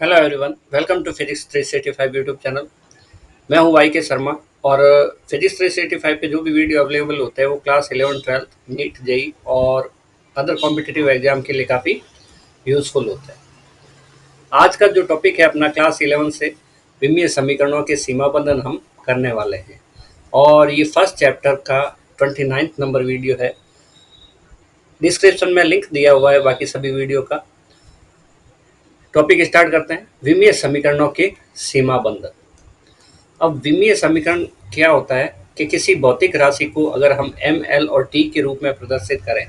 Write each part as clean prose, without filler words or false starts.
Hello everyone, welcome to physics 365 YouTube channel. मैं हूं Y के शर्मा। और फिजिक्स 365 पे जो भी वीडियो अवेलेबल होते हैं वो क्लास 11 ट्वेल्थ नीट जेई और अदर कॉम्पिटिटिव एग्जाम के लिए काफ़ी यूज़फुल होता है। आज का जो टॉपिक है अपना क्लास 11 से विमीय समीकरणों के सीमा बंधन हम करने वाले हैं। और ये फर्स्ट चैप्टर का 29 नंबर वीडियो है। डिस्क्रिप्शन में लिंक दिया हुआ है बाकी सभी वीडियो का। टॉपिक स्टार्ट करते हैं। विमीय समीकरणों के सीमा बंधन। अब विमीय समीकरण क्या होता है कि किसी भौतिक राशि को अगर हम एम एल और टी के रूप में प्रदर्शित करें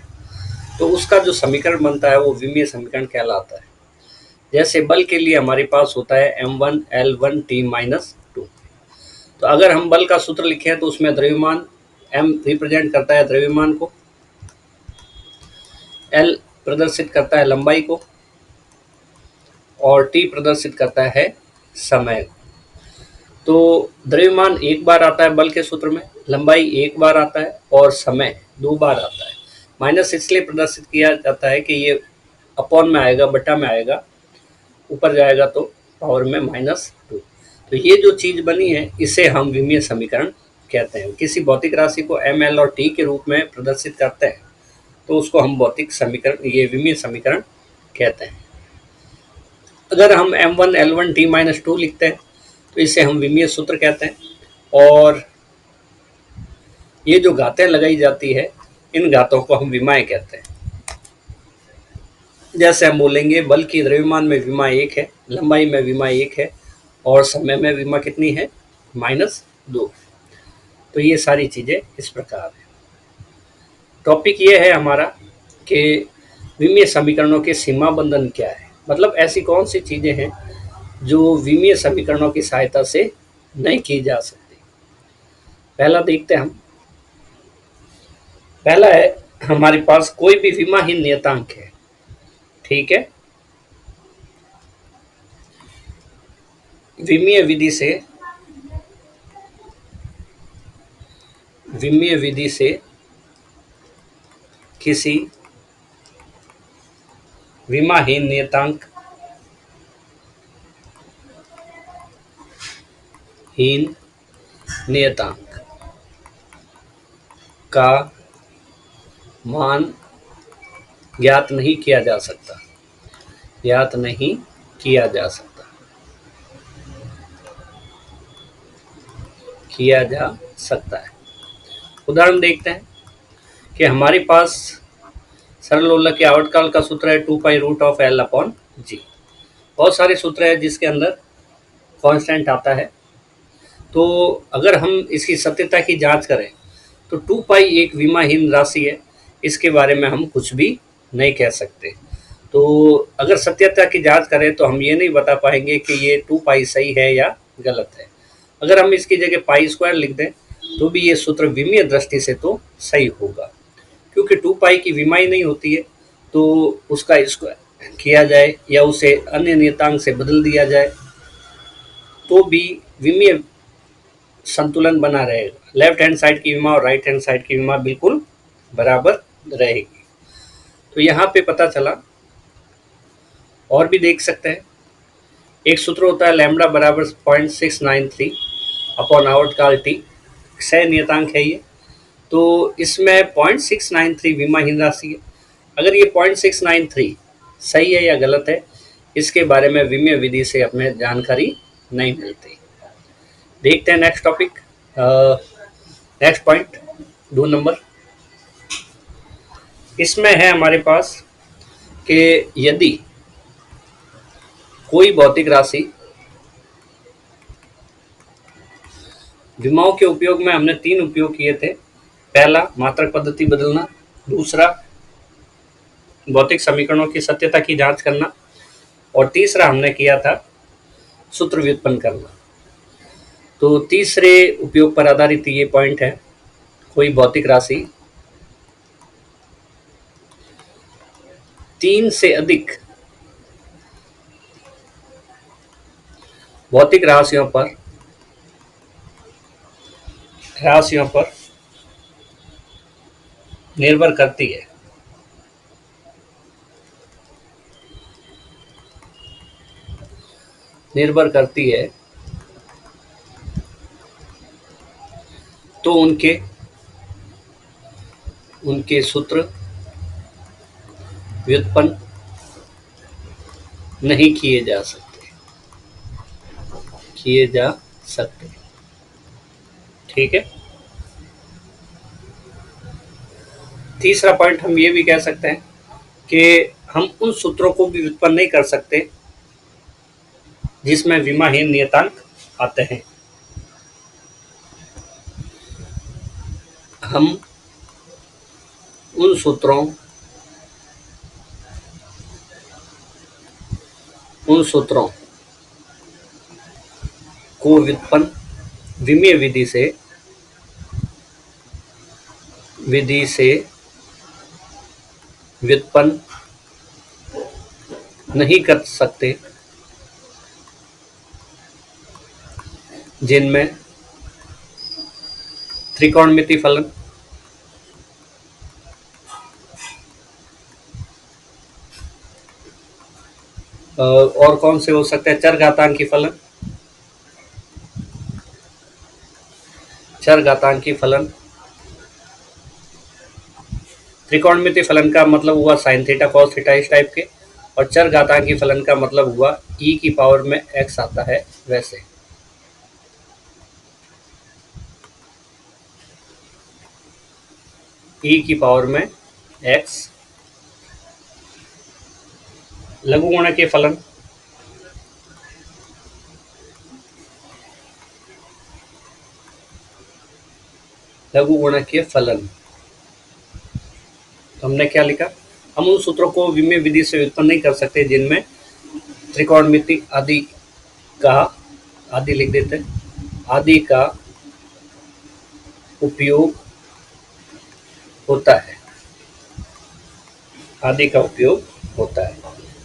तो उसका जो समीकरण बनता है वो विमीय समीकरण कहलाता है। जैसे बल के लिए हमारे पास होता है m1 L1 T-2। तो अगर हम बल का सूत्र लिखें तो उसमें द्रव्यमान m रिप्रेजेंट करता है द्रव्यमान को, L प्रदर्शित करता है लंबाई को और T प्रदर्शित करता है समय को। तो द्रव्यमान एक बार आता है बल के सूत्र में, लंबाई एक बार आता है और समय दो बार आता है। माइनस इसलिए प्रदर्शित किया जाता है कि ये अपॉन में आएगा, बटा में आएगा, ऊपर जाएगा तो पावर में -2। तो ये जो चीज़ बनी है इसे हम विमीय समीकरण कहते हैं। किसी भौतिक राशि को एम एल और टी के रूप में प्रदर्शित करते हैं तो उसको हम भौतिक समीकरण, ये विमीय समीकरण कहते हैं। अगर हम m1 L1 T-2 लिखते हैं तो इसे हम विमीय सूत्र कहते हैं। और ये जो घातें लगाई जाती है इन घातों को हम विमाएं कहते हैं। जैसे हम बोलेंगे बल की द्रव्यमान में विमा 1 है, लंबाई में विमा 1 है और समय में विमा कितनी है, -2। तो ये सारी चीज़ें इस प्रकार है। टॉपिक ये है हमारा कि विमीय समीकरणों के सीमा बंधन क्या है, मतलब ऐसी कौन सी चीज़ें हैं जो विमीय समीकरणों की सहायता से नहीं की जा सकती। पहला देखते हैं हम। पहला है हमारे पास कोई भी विमाहीन नियतांक है, ठीक है। विमीय विधि से किसी विमाहीन नियतांक का मान ज्ञात नहीं किया जा सकता, ज्ञात नहीं किया जा सकता, किया जा सकता है। उदाहरण देखते हैं कि हमारे पास सरल लोलक के आवर्तकाल का सूत्र है 2π√L/g। बहुत सारे सूत्र है जिसके अंदर कांस्टेंट आता है। तो अगर हम इसकी सत्यता की जांच करें तो 2π एक विमाहीन राशि है, इसके बारे में हम कुछ भी नहीं कह सकते। तो अगर सत्यता की जांच करें तो हम ये नहीं बता पाएंगे कि ये 2π सही है या गलत है। अगर हम इसकी जगह π² लिख दें तो भी ये सूत्र विमीय दृष्टि से तो सही होगा, क्योंकि 2π की विमाई नहीं होती है। तो उसका स्क्वायर किया जाए या उसे अन्य नियतांक से बदल दिया जाए तो भी विमीय संतुलन बना रहेगा। लेफ्ट हैंड साइड की विमा और राइट हैंड साइड की विमा बिल्कुल बराबर रहेगी। तो यहाँ पे पता चला। और भी देख सकते हैं, एक सूत्र होता है लैम्बडा बराबर 0.693 अपॉन आवर्तकाल टी, क्षय नियतांक है ये। तो इसमें 0.693 विमाहीन राशि है। अगर ये 0.693 सही है या गलत है इसके बारे में विमीय विधि से अपने जानकारी नहीं मिलती। देखते हैं next topic, next point 2 number. इसमें है हमारे पास कि यदि कोई भौतिक राशि, विमाओं के उपयोग में हमने 3 उपयोग किए थे। पहला मात्रक पद्धति बदलना, दूसरा भौतिक समीकरणों की सत्यता की जांच करना और तीसरा हमने किया था सूत्र व्युत्पन्न करना। तो तीसरे उपयोग पर आधारित ये पॉइंट है। कोई भौतिक राशि 3 से अधिक भौतिक राशियों पर निर्भर करती है। निर्भर करती है तो उनके उनके सूत्र व्युत्पन्न नहीं किए जा सकते। ठीक है। तीसरा पॉइंट हम ये भी कह सकते हैं कि हम उन सूत्रों को भी व्युत्पन्न नहीं कर सकते जिसमें विमाहीन नियतांक आते हैं। हम उन सूत्रों को व्युत्पन्न विमीय विधि से व्युत्पन्न नहीं कर सकते जिनमें त्रिकोणमिति फलन, और कौन से हो सकते हैं, चरघातांकी फलन। त्रिकोणमिति फलन का मतलब हुआ साइन थीटा कॉस थीटा इस टाइप के, और चरघातांकी फलन का मतलब हुआ e की पावर में x आता है वैसे। e की पावर में x लघुगुणकीय फलन, हमने क्या लिखा, हम उन सूत्रों को विमीय विधि से व्युत्पन्न नहीं कर सकते जिनमें त्रिकोणमिति आदि लिख देते हैं, आदि का उपयोग होता है।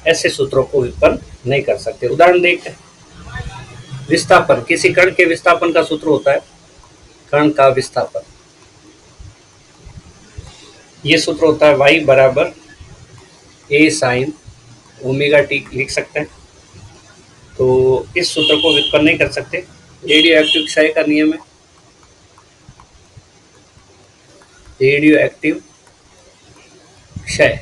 ऐसे सूत्रों को व्युत्पन्न नहीं कर सकते। उदाहरण देखते हैं। विस्थापन, किसी कण के विस्थापन का सूत्र होता है कण का विस्थापन। ये सूत्र होता है y बराबर a साइन ओमेगा टी, लिख सकते हैं। तो इस सूत्र को व्युत्पन्न नहीं कर सकते। रेडियो एक्टिव क्षय का नियम है, रेडियो एक्टिव क्षय,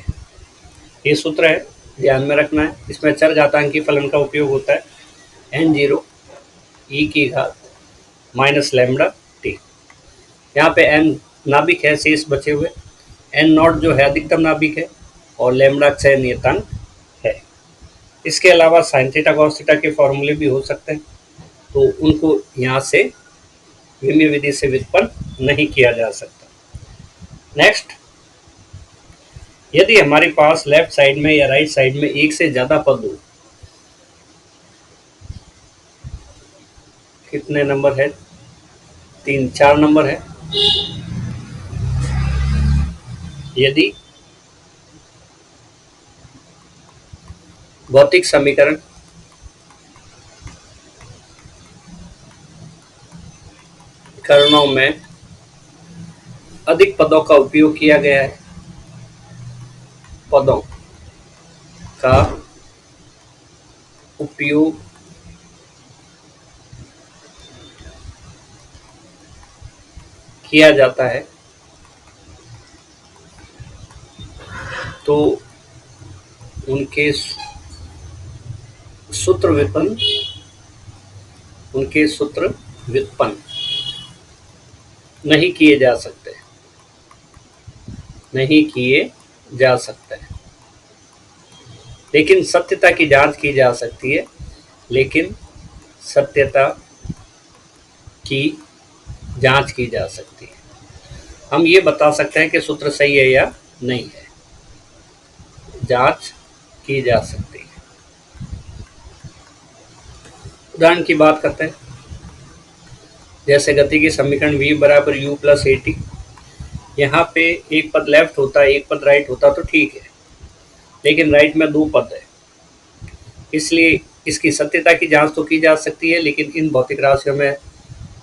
ये सूत्र है, ध्यान में रखना है। इसमें चरघातांकी फलन का उपयोग होता है n0 e की घात माइनस लैम्बडा टी। यहाँ पे n नाभिक है, शेष बचे हुए n नॉट जो है अधिकतम नाभिक है, और लैम्बडा क्षय नियतांक है। इसके अलावा साइन थीटा कॉस थीटा के फॉर्मूले भी हो सकते हैं, तो उनको यहाँ से विमीय विधि से व्युत्पन्न नहीं किया जा सकता। नेक्स्ट, यदि हमारे पास लेफ्ट साइड में या राइट साइड में एक से ज्यादा पद हो, कितने नंबर है, 3-4 नंबर है। यदि भौतिक समीकरण करणों में अधिक पदों का उपयोग किया गया है, पदों का उपयोग किया जाता है, तो उनके सूत्र व्युत्पन्न नहीं किए जा सकते, लेकिन सत्यता की जांच की जा सकती है, हम ये बता सकते हैं कि सूत्र सही है या नहीं है, जांच की जा सकती है। उदाहरण की बात करते हैं। जैसे गति की समीकरण v बराबर u प्लस ए टी, यहाँ पे एक पद लेफ्ट होता है, एक पद राइट होता तो ठीक है, लेकिन राइट में 2 पद है, इसलिए इसकी सत्यता की जांच तो की जा सकती है, लेकिन इन भौतिक राशियों में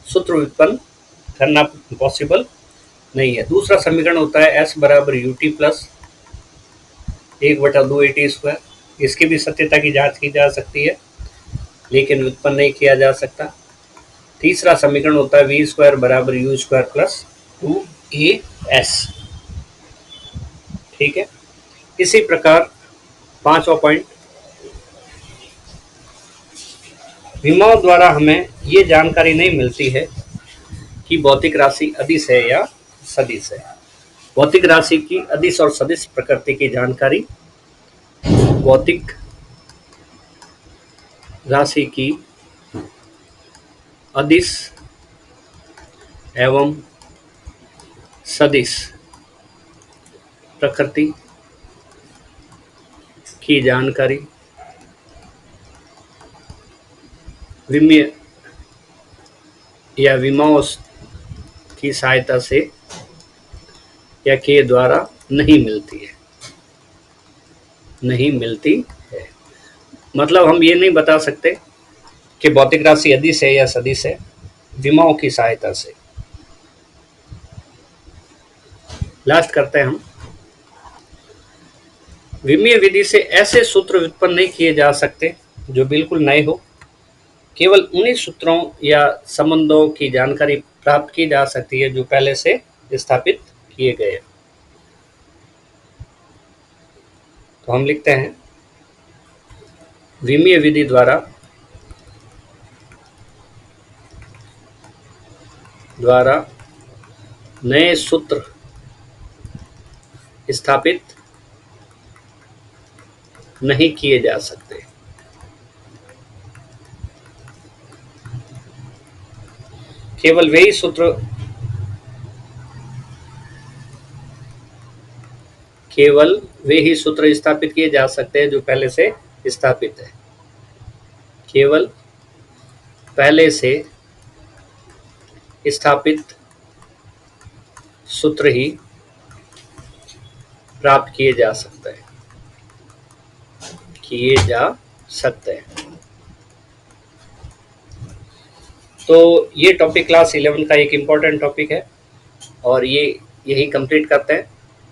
सूत्र व्युत्पन्न करना पॉसिबल नहीं है। दूसरा समीकरण होता है s बराबर U T plus 1/2 A T square, इसकी भी सत्यता की जांच की जा सकती है, लेकिन व्युत्पन्न नहीं किया जा सकता। तीसरा समीकरण होता है वी स्क्वायर बराबर यू स्क्वायर प्लस 2as। ठीक है, इसी प्रकार पांचवा पॉइंट, विमाओं द्वारा हमें ये जानकारी नहीं मिलती है कि भौतिक राशि अदिश है या सदिश है। भौतिक राशि की अदिश और सदिश प्रकृति की जानकारी भौतिक राशि की अदिश एवं सदिश प्रकृति की जानकारी विमीय या विमाओं की सहायता से या के द्वारा नहीं मिलती है, नहीं मिलती है। मतलब हम ये नहीं बता सकते कि भौतिक राशि अदिश है या सदिश है विमाओं की सहायता से। लास्ट करते हैं हम, विमीय विधि से ऐसे सूत्र व्युत्पन्न नहीं किए जा सकते जो बिल्कुल नए हो। केवल उन्हीं सूत्रों या संबंधों की जानकारी प्राप्त की जा सकती है जो पहले से स्थापित किए गए। तो हम लिखते हैं विमीय विधि द्वारा नए सूत्र स्थापित नहीं किए जा सकते। केवल वही सूत्र स्थापित किए जा सकते हैं जो पहले से स्थापित है। केवल पहले से स्थापित सूत्र ही प्राप्त किए जा सकते हैं। तो ये टॉपिक क्लास 11 का एक इम्पॉर्टेंट टॉपिक है और यही कंप्लीट करते हैं।